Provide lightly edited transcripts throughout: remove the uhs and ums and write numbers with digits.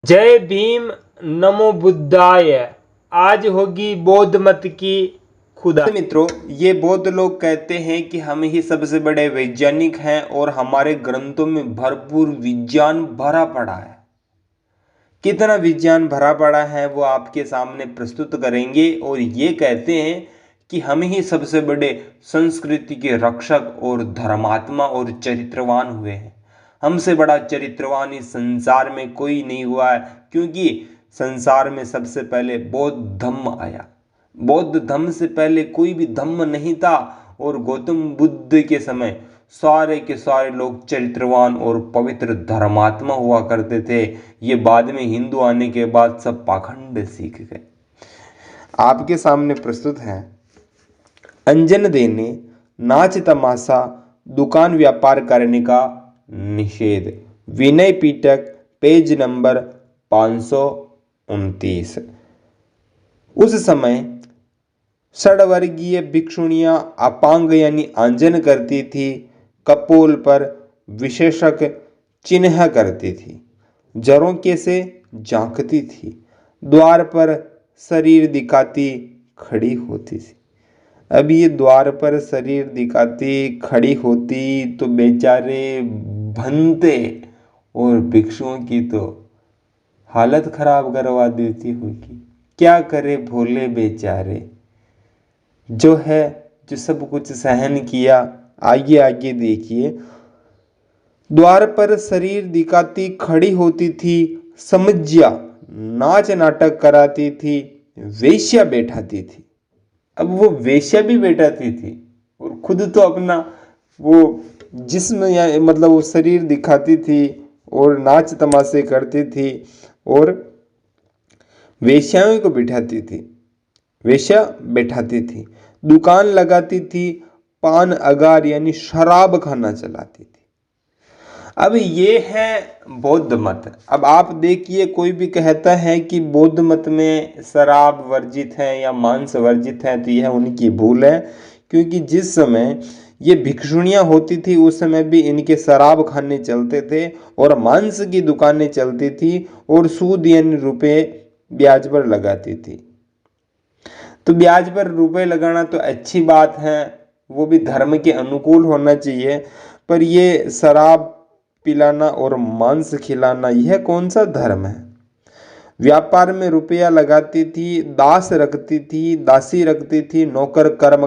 जय भीम, नमो बुद्धाय। आज होगी बौद्ध मत की खुदा। मित्रों, ये बौद्ध लोग कहते हैं कि हम ही सबसे बड़े वैज्ञानिक हैं और हमारे ग्रंथों में भरपूर विज्ञान भरा पड़ा है। कितना विज्ञान भरा पड़ा है वो आपके सामने प्रस्तुत करेंगे। और ये कहते हैं कि हम ही सबसे बड़े संस्कृति के रक्षक और धर्मात्मा और चरित्रवान हुए हैं। हमसे बड़ा चरित्रवान इस संसार में कोई नहीं हुआ है, क्योंकि संसार में सबसे पहले बौद्ध धम्म आया। बौद्ध धम्म से पहले कोई भी धम्म नहीं था। और गौतम बुद्ध के समय सारे के सारे लोग चरित्रवान और पवित्र धर्मात्मा हुआ करते थे। ये बाद में हिंदू आने के बाद सब पाखंड सीख गए। आपके सामने प्रस्तुत है अंजन देने, नाच तमाशा, दुकान व्यापार करने का निषेध। Vinaya Pitaka, page number 529। उस समय षड्वर्गीय भिक्षुणियां अपांग यानी आंजन करती थी, कपोल पर विशेषक चिन्ह करती थी, झरोखे से झांकती थी, द्वार पर शरीर दिखाती खड़ी होती थी। अब ये द्वार पर शरीर दिखाती खड़ी होती तो बेचारे भनते, और भिक्षुओं की तो हालत खराब करवा देती होगी। क्या करे भोले बेचारे, जो सब कुछ सहन किया। आगे आगे देखिए। द्वार पर शरीर दिखाती खड़ी होती थी, समझिया नाच नाटक कराती थी, वेश्या बैठाती थी। अब वो वेश्या भी बैठाती थी और खुद तो अपना वो जिस्म या मतलब वो शरीर दिखाती थी और नाच तमाशे करती थी और वेश्याओं को बिठाती थी, वेश्या बैठाती थी, दुकान लगाती थी, पान अगार यानी शराब खाना चलाती थी। अब ये है बौद्ध मत। अब आप देखिए, कोई भी कहता है कि बौद्ध मत में शराब वर्जित है या मांस वर्जित है, तो यह उनकी भूल है। क्योंकि जिस समय ये भिक्षुणियाँ होती थी उस समय भी इनके शराब खाने चलते थे और मांस की दुकानें चलती थी और सूद यानी रुपए ब्याज पर लगाती थी। तो ब्याज पर रुपए लगाना तो अच्छी बात है, वो भी धर्म के अनुकूल होना चाहिए। पर ये शराब पिलाना और मांस खिलाना, यह कौन सा धर्म है। व्यापार में रुपया लगाती थी, दास रखती थी, दासी रखती थी, नौकर कर्म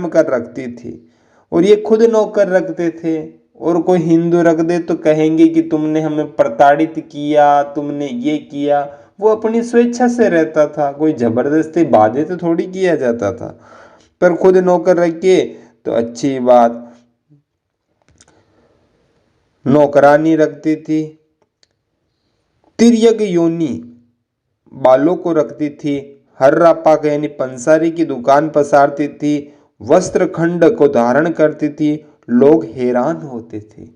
कर रखती थी, और ये खुद नौकर रखते थे। और कोई हिंदू रख दे तो कहेंगे कि तुमने हमें प्रताड़ित किया, तुमने ये किया। वो अपनी स्वेच्छा से रहता था, कोई जबरदस्ती बाधित तो थोड़ी किया जाता था। पर खुद नौकर रखे तो अच्छी बात। नौकरानी रखती थी, तिर्यक योनि बालों को रखती थी, हर्रा पाक यानी पंसारी की दुकान पसारती थी, वस्त्र खंड को धारण करती थी। लोग हैरान होते थे,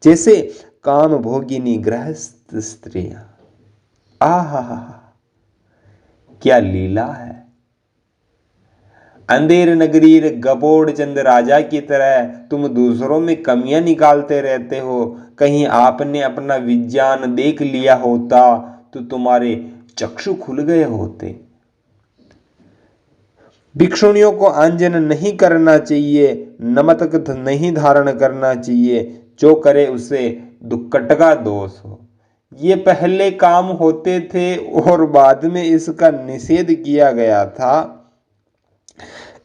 जैसे काम भोगिनी गृहस्थ स्त्रियां। आहा, क्या लीला है। अंधेर नगरीर गपोड़ चंद राजा की तरह तुम दूसरों में कमियां निकालते रहते हो। कहीं आपने अपना विज्ञान देख लिया होता तो तुम्हारे चक्षु खुल गए होते। भिक्षुणियों को आंजन नहीं करना चाहिए, नमतक नहीं धारण करना चाहिए, जो करे उसे दुक्कट का दोष हो। ये पहले काम होते थे और बाद में इसका निषेध किया गया था।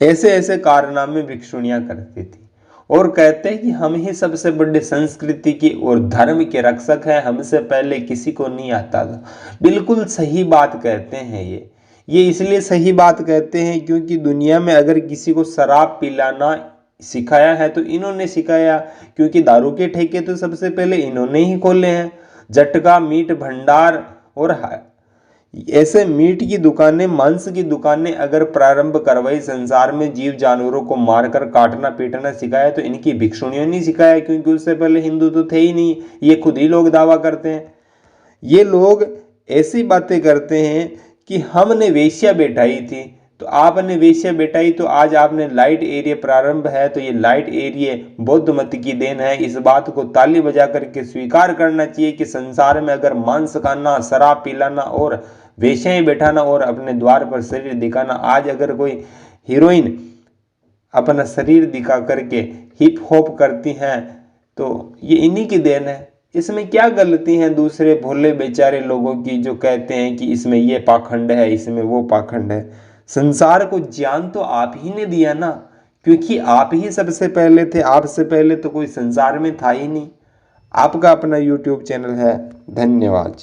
ऐसे ऐसे कारनामे भिक्षुणियां करती थी और कहते हैं कि हम ही सबसे बड़े संस्कृति की और धर्म के रक्षक हैं, हमसे पहले किसी को नहीं आता था। बिल्कुल सही बात कहते हैं ये इसलिए सही बात कहते हैं क्योंकि दुनिया में अगर किसी को शराब पिलाना सिखाया है तो इन्होंने सिखाया। क्योंकि दारू के ठेके तो सबसे पहले इन्होंने ही खोले हैं। जटका मीट भंडार और ऐसे मीट की दुकानें, मांस की दुकानें अगर प्रारंभ करवाई, संसार में जीव जानवरों को मारकर काटना पीटना सिखाया, तो इनकी भिक्षुणियों ने सिखाया। क्योंकि उससे पहले हिंदू तो थे ही नहीं, ये खुद ही लोग दावा करते हैं। ये लोग ऐसी बातें करते हैं कि हमने वेश्या बैठाई थी, तो आपने वेश्या बिठाई तो आज आपने लाइट एरिया प्रारंभ है, तो ये लाइट एरिया बौद्ध मत की देन है। इस बात को ताली बजा करके स्वीकार करना चाहिए कि संसार में अगर मांस खाना, शराब पिलाना और वेश्याएं बैठाना और अपने द्वार पर शरीर दिखाना, आज अगर कोई हीरोइन अपना शरीर दिखा करके हिप हॉप करती हैं तो ये इन्हीं की देन है। इसमें क्या गलती है दूसरे भोले बेचारे लोगों की जो कहते हैं कि इसमें ये पाखंड है, इसमें वो पाखंड है। संसार को ज्ञान तो आप ही ने दिया ना, क्योंकि आप ही सबसे पहले थे, आपसे पहले तो कोई संसार में था ही नहीं। आपका अपना YouTube चैनल है। धन्यवाद।